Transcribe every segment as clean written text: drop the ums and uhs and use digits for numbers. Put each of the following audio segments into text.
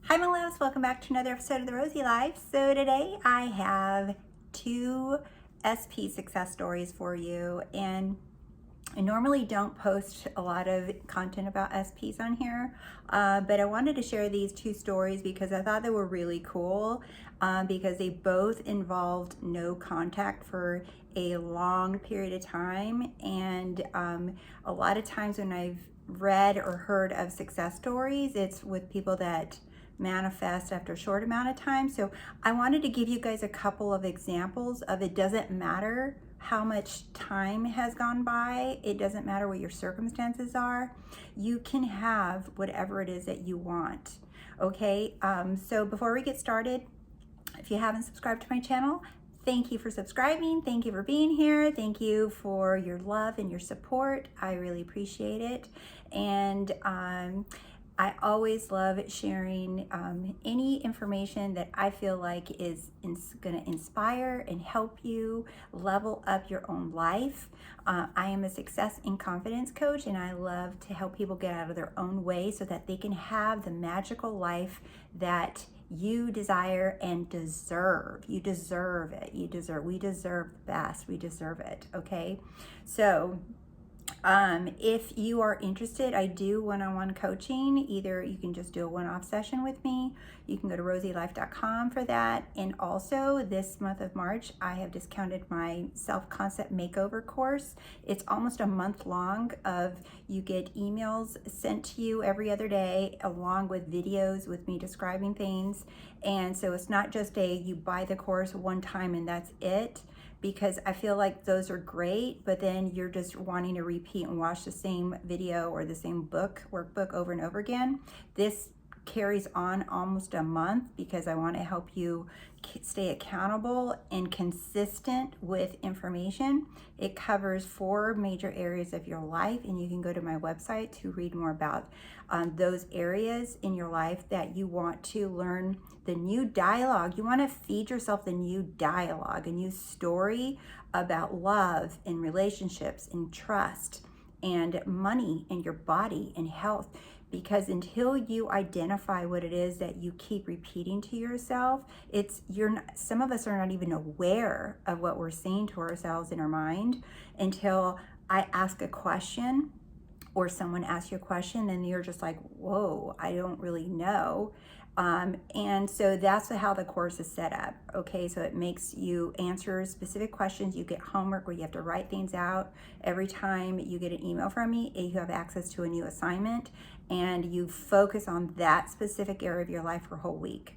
Hi my loves, welcome back to another episode of The Rosey Life. So today I have two SP success stories for you, and I normally don't post a lot of content about SPs on here, but I wanted to share these two stories because I thought they were really cool, because they both involved no contact for a long period of time. And a lot of times when I've read or heard of success stories, it's with people that manifest after a short amount of time. So I wanted to give you guys a couple of examples of it doesn't matter how much time has gone by. It doesn't matter what your circumstances are. You can have whatever it is that you want. Okay, so before we get started, if you haven't subscribed to my channel, thank you for subscribing. Thank you for being here. Thank you for your love and your support. I really appreciate it. And I always love sharing any information that I feel like is going to inspire and help you level up your own life. I am a success and confidence coach, and I love to help people get out of their own way so that they can have the magical life that you desire and deserve. You deserve it. We deserve the best. We deserve it. Okay. So if you are interested, I do one-on-one coaching. Either you can just do a one-off session with me. You can go to TheRoseyLife.com for that. And also this month of March, I have discounted my self-concept makeover course. It's almost a month long of you get emails sent to you every other day along with videos with me describing things. And so it's not just you buy the course one time and that's it, because I feel like those are great, but then you're just wanting to repeat and watch the same video or the same workbook over and over again. This carries on almost a month because I want to help you stay accountable and consistent with information. It covers 4 major areas of your life, and you can go to my website to read more about those areas in your life that you want to learn the new dialogue. You want to feed yourself the new dialogue, a new story about love and relationships and trust and money and your body and health. Because until you identify what it is that you keep repeating to yourself, some of us are not even aware of what we're saying to ourselves in our mind until I ask a question or someone asks you a question and you're just like, whoa, I don't really know. And so that's how the course is set up. Okay, so it makes you answer specific questions. You get homework where you have to write things out. Every time you get an email from me, you have access to a new assignment, and you focus on that specific area of your life for a whole week.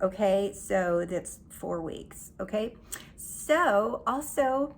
Okay, so that's 4 weeks. Okay, so also,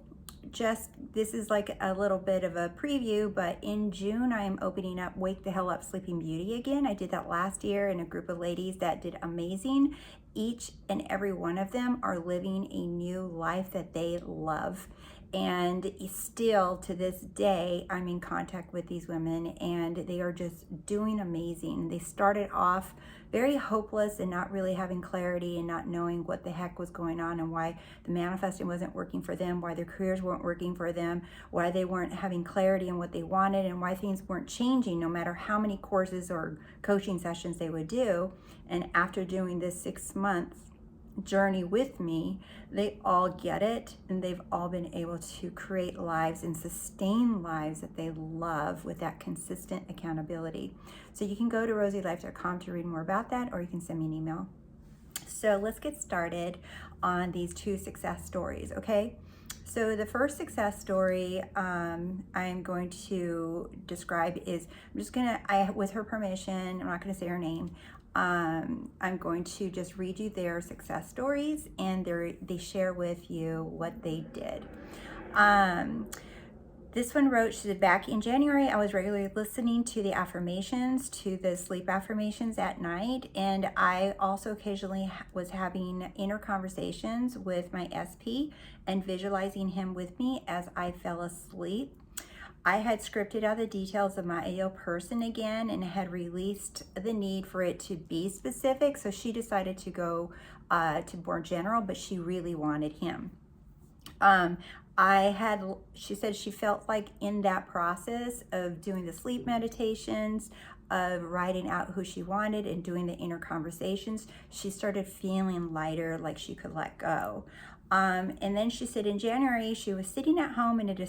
this is like a little bit of a preview, but in June I am opening up Wake the Hell Up Sleeping Beauty again. I did that last year in a group of ladies that did amazing. Each and every one of them are living a new life that they love. And still to this day, I'm in contact with these women and they are just doing amazing. They started off very hopeless and not really having clarity and not knowing what the heck was going on and why the manifesting wasn't working for them, why their careers weren't working for them, why they weren't having clarity in what they wanted, and why things weren't changing no matter how many courses or coaching sessions they would do. And after doing this 6-month journey with me, they all get it, and they've all been able to create lives and sustain lives that they love with that consistent accountability. So you can go to TheRoseyLife.com to read more about that, or you can send me an email. So let's get started on these 2 success stories, okay? So the first success story I'm going to describe is, with her permission, I'm not gonna say her name, I'm going to just read you their success stories, and they share with you what they did. This one wrote, she said, back in January, I was regularly listening to the affirmations, to the sleep affirmations at night, and I also occasionally was having inner conversations with my SP and visualizing him with me as I fell asleep. I had scripted out the details of my ideal person again and had released the need for it to be specific. So she decided to go to more general, but she really wanted him. She said she felt like in that process of doing the sleep meditations, of writing out who she wanted and doing the inner conversations, she started feeling lighter, like she could let go. And then she said in January, she was sitting at home and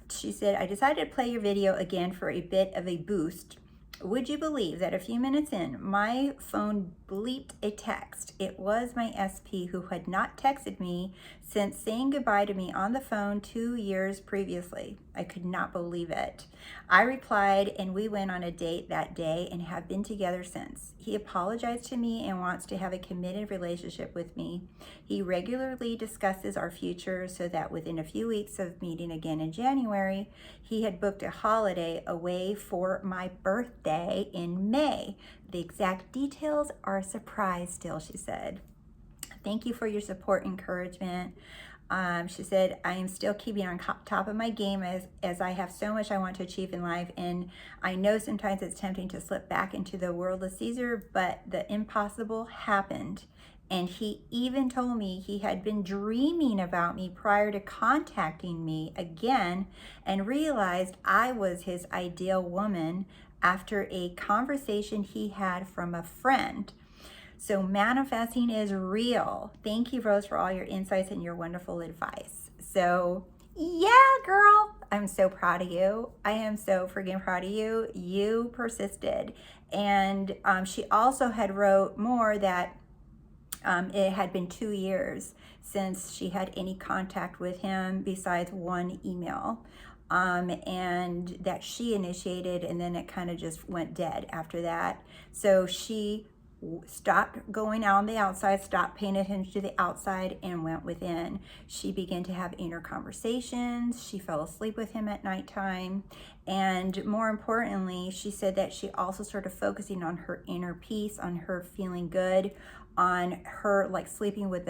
she said, I decided to play your video again for a bit of a boost. Would you believe that a few minutes in, my phone bleeped a text? It was my SP who had not texted me since saying goodbye to me on the phone 2 years previously. I could not believe it. I replied, and we went on a date that day and have been together since. He apologized to me and wants to have a committed relationship with me. He regularly discusses our future so that within a few weeks of meeting again in January, he had booked a holiday away for my birthday in May. The exact details are a surprise still, she said. Thank you for your support and encouragement. She said, I am still keeping on top of my game as I have so much I want to achieve in life. And I know sometimes it's tempting to slip back into the world of Caesar, but the impossible happened. And he even told me he had been dreaming about me prior to contacting me again and realized I was his ideal woman after a conversation he had from a friend. So manifesting is real. Thank you, Rose, for all your insights and your wonderful advice. So yeah, girl, I'm so proud of you. I am so freaking proud of you. You persisted. And she also had wrote more that it had been 2 years since she had any contact with him besides one email. And that she initiated, and then it kind of just went dead after that. So she stopped going out on the outside, stopped paying attention to the outside, and went within. She began to have inner conversations. She fell asleep with him at nighttime. And more importantly, she said that she also started focusing on her inner peace, on her feeling good, on her like sleeping with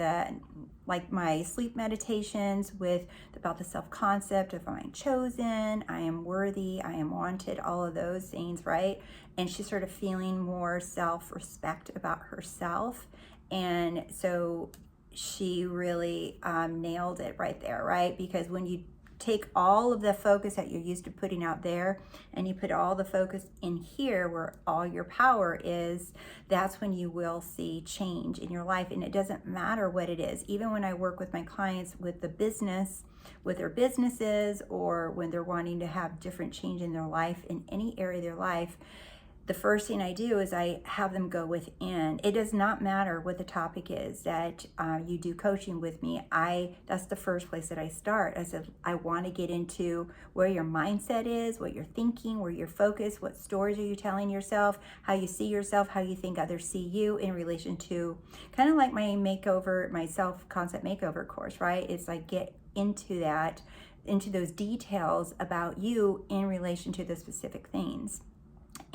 like my sleep meditations with about the self-concept of I'm chosen, I am worthy, I am wanted, all of those things, right? And she started feeling more self-respect about herself. And so she really nailed it right there, right? Because when you take all of the focus that you're used to putting out there and you put all the focus in here where all your power is, that's when you will see change in your life. And it doesn't matter what it is. Even when I work with my clients with the business, with their businesses, or when they're wanting to have different change in their life, in any area of their life, the first thing I do is I have them go within. It does not matter what the topic is that you do coaching with me. That's the first place that I start. I said, I want to get into where your mindset is, what you're thinking, where you're focused, what stories are you telling yourself, how you see yourself, how you think others see you in relation to kind of like my makeover, my self-concept makeover course, right? It's like get into that, into those details about you in relation to the specific things.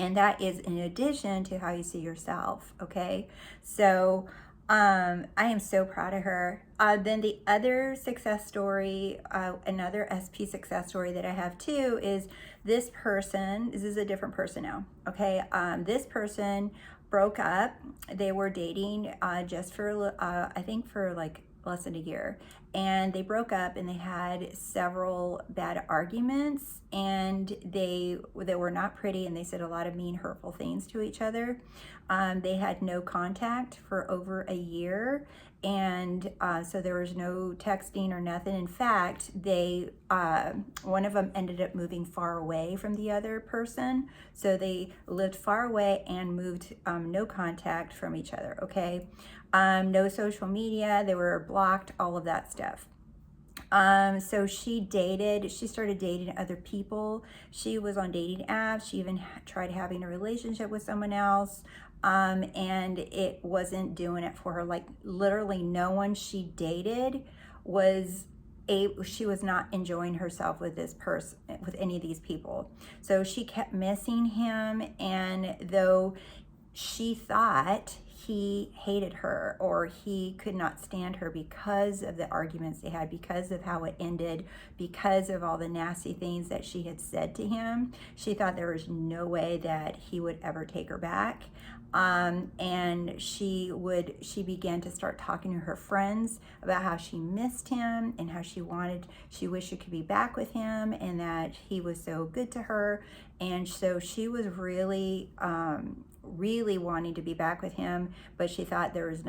And that is in addition to how you see yourself, okay? So I am so proud of her. Then the other success story, another SP success story that I have too is this person, this is a different person now, okay? This person broke up. They were dating just for, I think for like less than a year. And they broke up and they had several bad arguments, and they were not pretty, and they said a lot of mean, hurtful things to each other. They had no contact for over a year, and so there was no texting or nothing. In fact, they one of them ended up moving far away from the other person, so they lived far away and moved no contact from each other, okay? No social media, they were blocked, all of that stuff. So she started dating other people. She was on dating apps. She even tried having a relationship with someone else. And it wasn't doing it for her. Like literally no one she dated she was not enjoying herself with this person, with any of these people. So she kept missing him, and though she thought he hated her or he could not stand her because of the arguments they had, because of how it ended, because of all the nasty things that she had said to him. She thought there was no way that he would ever take her back. And she began to start talking to her friends about how she missed him and how she wished she could be back with him and that he was so good to her. And so she was really wanting to be back with him, but she thought there was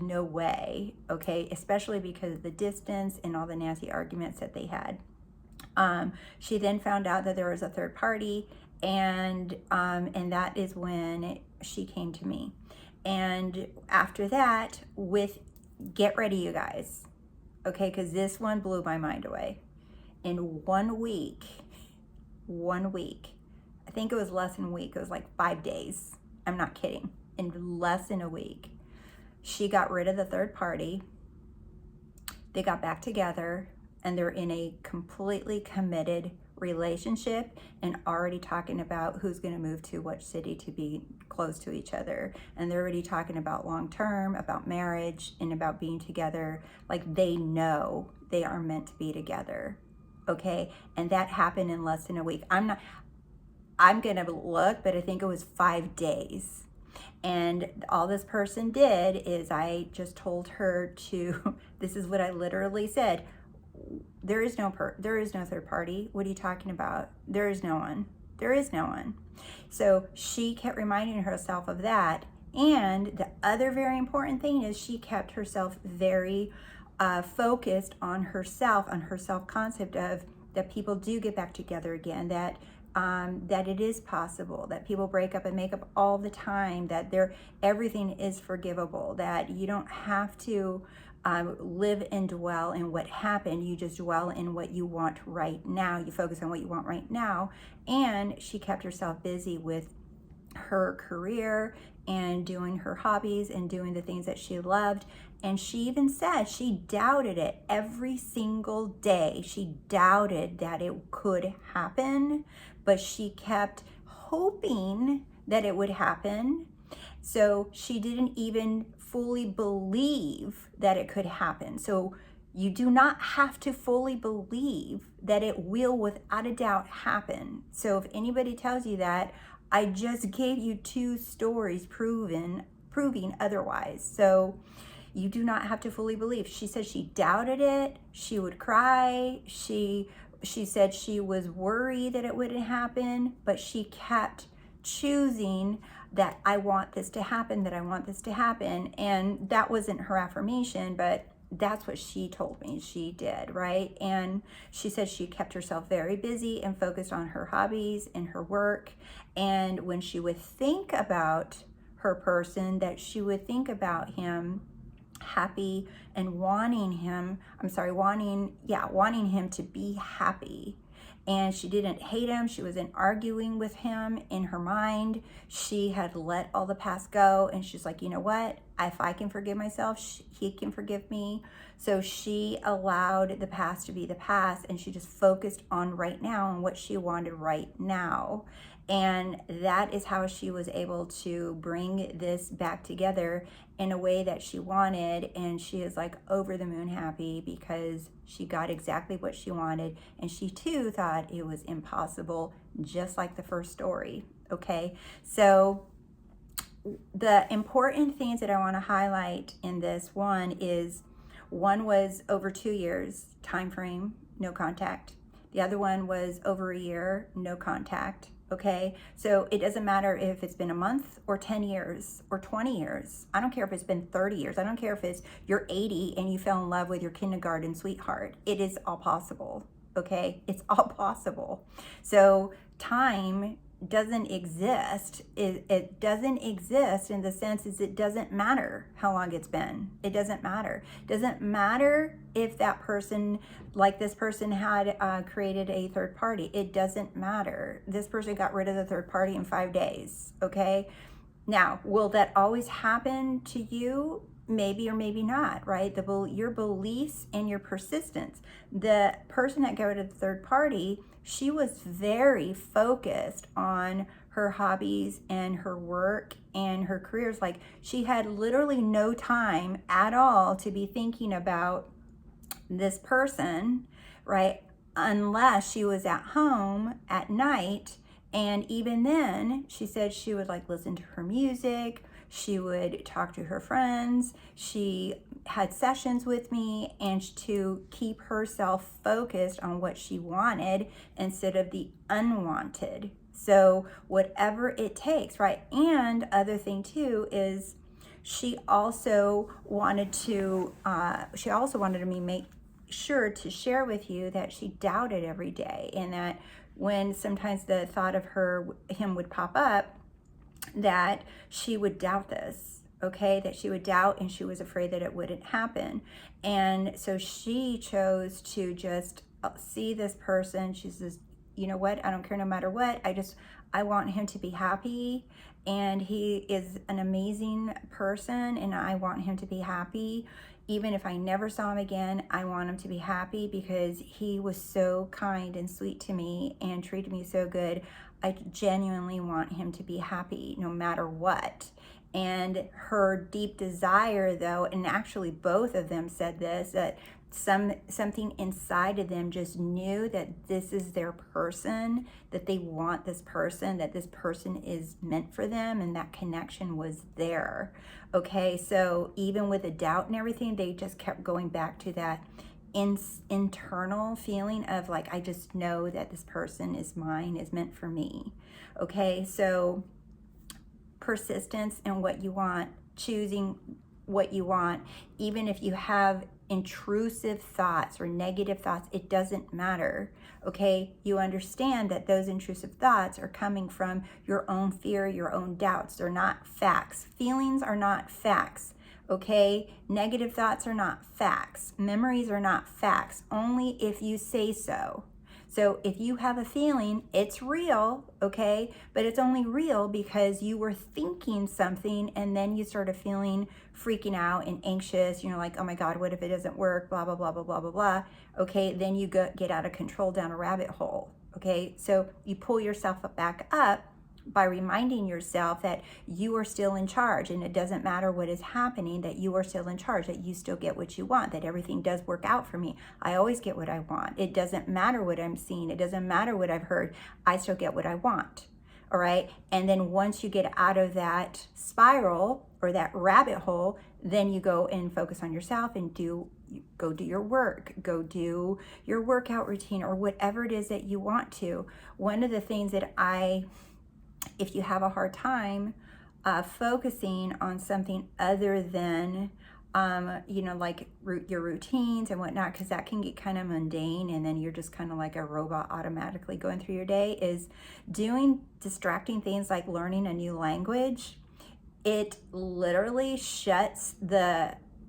no way, okay, especially because of the distance and all the nasty arguments that they had. She then found out that there was a third party, and that is when she came to me. And after that, get ready, you guys, okay, because this one blew my mind away. In 1 week, I think it was less than a week, it was like 5 days. I'm not kidding. In less than a week, she got rid of the third party. They got back together and they're in a completely committed relationship and already talking about who's going to move to which city to be close to each other. And they're already talking about long-term, about marriage, and about being together. Like, they know they are meant to be together. Okay. And that happened in less than a week. I'm going to look, but I think it was 5 days. And all this person did is I just told her this is what I literally said. There is no third party. What are you talking about? There is no one. There is no one. So she kept reminding herself of that. And the other very important thing is she kept herself very focused on herself, on her self-concept of that people do get back together again, that it is possible, that people break up and make up all the time, that everything is forgivable, that you don't have to live and dwell in what happened. You just dwell in what you want right now. You focus on what you want right now. And she kept herself busy with her career and doing her hobbies and doing the things that she loved. And she even said she doubted it every single day. She doubted that it could happen, but she kept hoping that it would happen. So she didn't even fully believe that it could happen. So you do not have to fully believe that it will without a doubt happen. So if anybody tells you that, I just gave you 2 stories proving otherwise. So you do not have to fully believe. She said she doubted it. She would cry. She said she was worried that it wouldn't happen, but she kept choosing that I want this to happen, that I want this to happen. And that wasn't her affirmation, but that's what she told me she did, right? And she said she kept herself very busy and focused on her hobbies and her work. And when she would think about her person, that she would think about him happy and wanting him to be happy. And she didn't hate him. She wasn't arguing with him in her mind. She had let all the past go. And she's like, you know what? If I can forgive myself, he can forgive me. So she allowed the past to be the past. And she just focused on right now and what she wanted right now. And that is how she was able to bring this back together in a way that she wanted. And she is like over the moon happy because she got exactly what she wanted. And she too thought it was impossible, just like the first story. Okay, so the important things that I want to highlight in this one was over 2 years time frame, no contact. The other one was over a year, no contact. Okay, so it doesn't matter if it's been a month or 10 years or 20 years. I don't care if it's been 30 years. I don't care if you're 80 and you fell in love with your kindergarten sweetheart. It is all possible. Okay, it's all possible. So time doesn't exist. It doesn't exist in the sense is it doesn't matter how long it's been. It doesn't matter. It doesn't matter if that person, like this person, had created a third party. It doesn't matter. This person got rid of the third party in 5 days. Okay. Now, will that always happen to you? Maybe or maybe not, right? Your beliefs and your persistence. The person that got rid of the third party, she was very focused on her hobbies and her work and her careers. Like, she had literally no time at all to be thinking about this person, right? Unless she was at home at night. And even then, she said she would like listen to her music, she would talk to her friends, she had sessions with me, and to keep herself focused on what she wanted instead of the unwanted. So whatever it takes, right? And other thing too is she also wanted to me make sure to share with you that she doubted every day, and that when sometimes the thought of him would pop up, that she would doubt this, okay? That she would doubt, and she was afraid that it wouldn't happen. And so she chose to just see this person. She says, you know what? I don't care no matter what. I want him to be happy. And he is an amazing person, and I want him to be happy. Even if I never saw him again, I want him to be happy because he was so kind and sweet to me and treated me so good. I genuinely want him to be happy no matter what. And her deep desire, though, and actually both of them said this, that something inside of them just knew that this is their person, that they want this person, that this person is meant for them, and that connection was there. Okay, so even with the doubt and everything, they just kept going back to that internal feeling of like, I just know that this person is mine, is meant for me. Okay, so persistence in what you want, choosing what you want, even if you have intrusive thoughts or negative thoughts, it doesn't matter. Okay, you understand that those intrusive thoughts are coming from your own fear, your own doubts. They're not facts. Feelings are not facts. Okay, negative thoughts are not facts. Memories are not facts, only if you say so. So if you have a feeling, it's real, okay? But it's only real because you were thinking something and then you started feeling freaking out and anxious. You know, like, oh my God, what if it doesn't work? Blah, blah, blah, blah, blah, blah, blah. Okay, then you get out of control down a rabbit hole, okay? So you pull yourself back up by reminding yourself that you are still in charge, and it doesn't matter what is happening, that you are still in charge, that you still get what you want, that everything does work out for me. I always get what I want. It doesn't matter what I'm seeing. It doesn't matter what I've heard. I still get what I want. All right. And then once you get out of that spiral or that rabbit hole, then you go and focus on yourself and go do your work, go do your workout routine or whatever it is that you want to. One of the things that if you have a hard time focusing on something other than, like your routines and whatnot, because that can get kind of mundane and then you're just kind of like a robot automatically going through your day, is doing distracting things like learning a new language. It literally shuts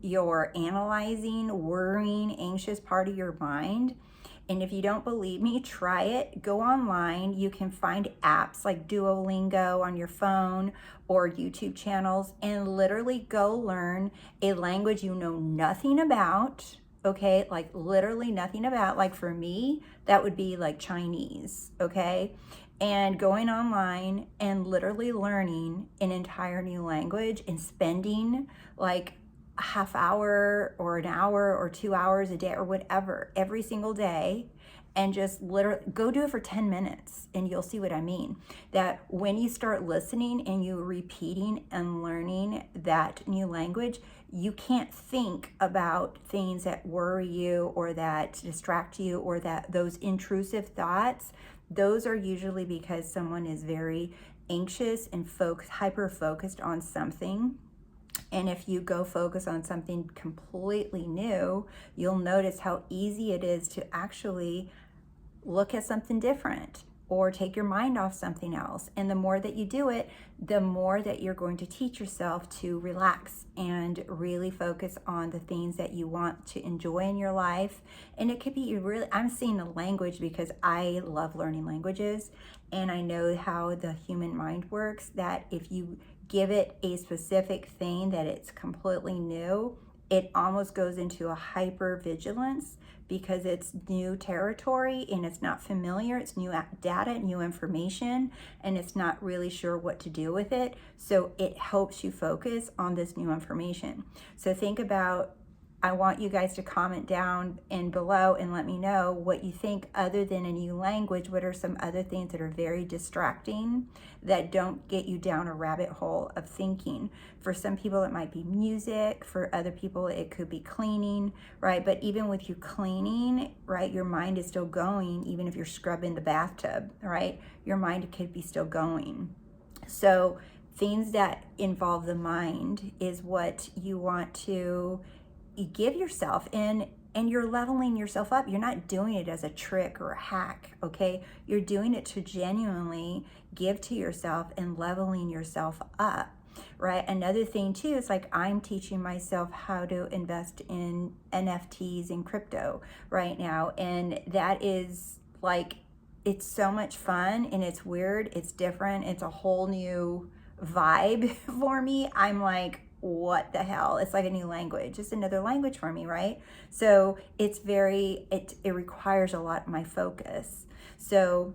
your analyzing, worrying, anxious part of your mind. And if you don't believe me, try it. Go online. You can find apps like Duolingo on your phone or YouTube channels and literally go learn a language you know nothing about. Okay, like literally nothing about. Like for me, that would be like Chinese. Okay, and going online and literally learning an entire new language and spending like a half hour or an hour or 2 hours a day or whatever every single day, and just literally go do it for 10 minutes and you'll see what I mean. That when you start listening and you repeating and learning that new language, you can't think about things that worry you or that distract you or that those intrusive thoughts. Those are usually because someone is very anxious and hyper focused on something. And if you go focus on something completely new, you'll notice how easy it is to actually look at something different or take your mind off something else. And the more that you do it, the more that you're going to teach yourself to relax and really focus on the things that you want to enjoy in your life. And it could be I'm seeing the language because I love learning languages and I know how the human mind works, that if you give it a specific thing that it's completely new, it almost goes into a hyper vigilance because it's new territory and it's not familiar. It's new data, new information, and it's not really sure what to do with it. So it helps you focus on this new information. So think about, I want you guys to comment down and below and let me know what you think other than a new language. What are some other things that are very distracting that don't get you down a rabbit hole of thinking? For some people, it might be music. For other people, it could be cleaning, right? But even with you cleaning, right, your mind is still going. Even if you're scrubbing the bathtub, right, your mind could be still going. So things that involve the mind is what you want to give yourself, and you're leveling yourself up. You're not doing it as a trick or a hack, okay? You're doing it to genuinely give to yourself and leveling yourself up, right? Another thing too is like I'm teaching myself how to invest in NFTs and crypto right now, and that is like, it's so much fun and it's weird, it's different, it's a whole new vibe for me. I'm like, what the hell? It's like a new language. It's another language for me, right? So it's very, it requires a lot of my focus. So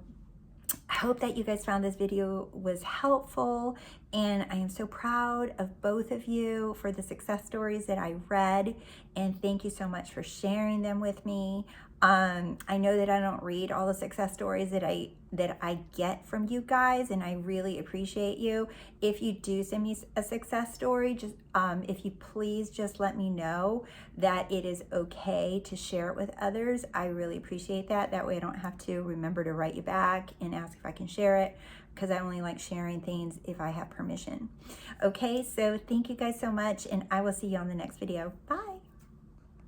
I hope that you guys found this video was helpful, and I am so proud of both of you for the success stories that I read, and thank you so much for sharing them with me. I know that I don't read all the success stories that I get from you guys, and I really appreciate you. If you do send me a success story, just if you please just let me know that it is okay to share it with others. I really appreciate that. That way I don't have to remember to write you back and ask if I can share it, because I only like sharing things if I have permission. Okay, so thank you guys so much, and I will see you on the next video. Bye.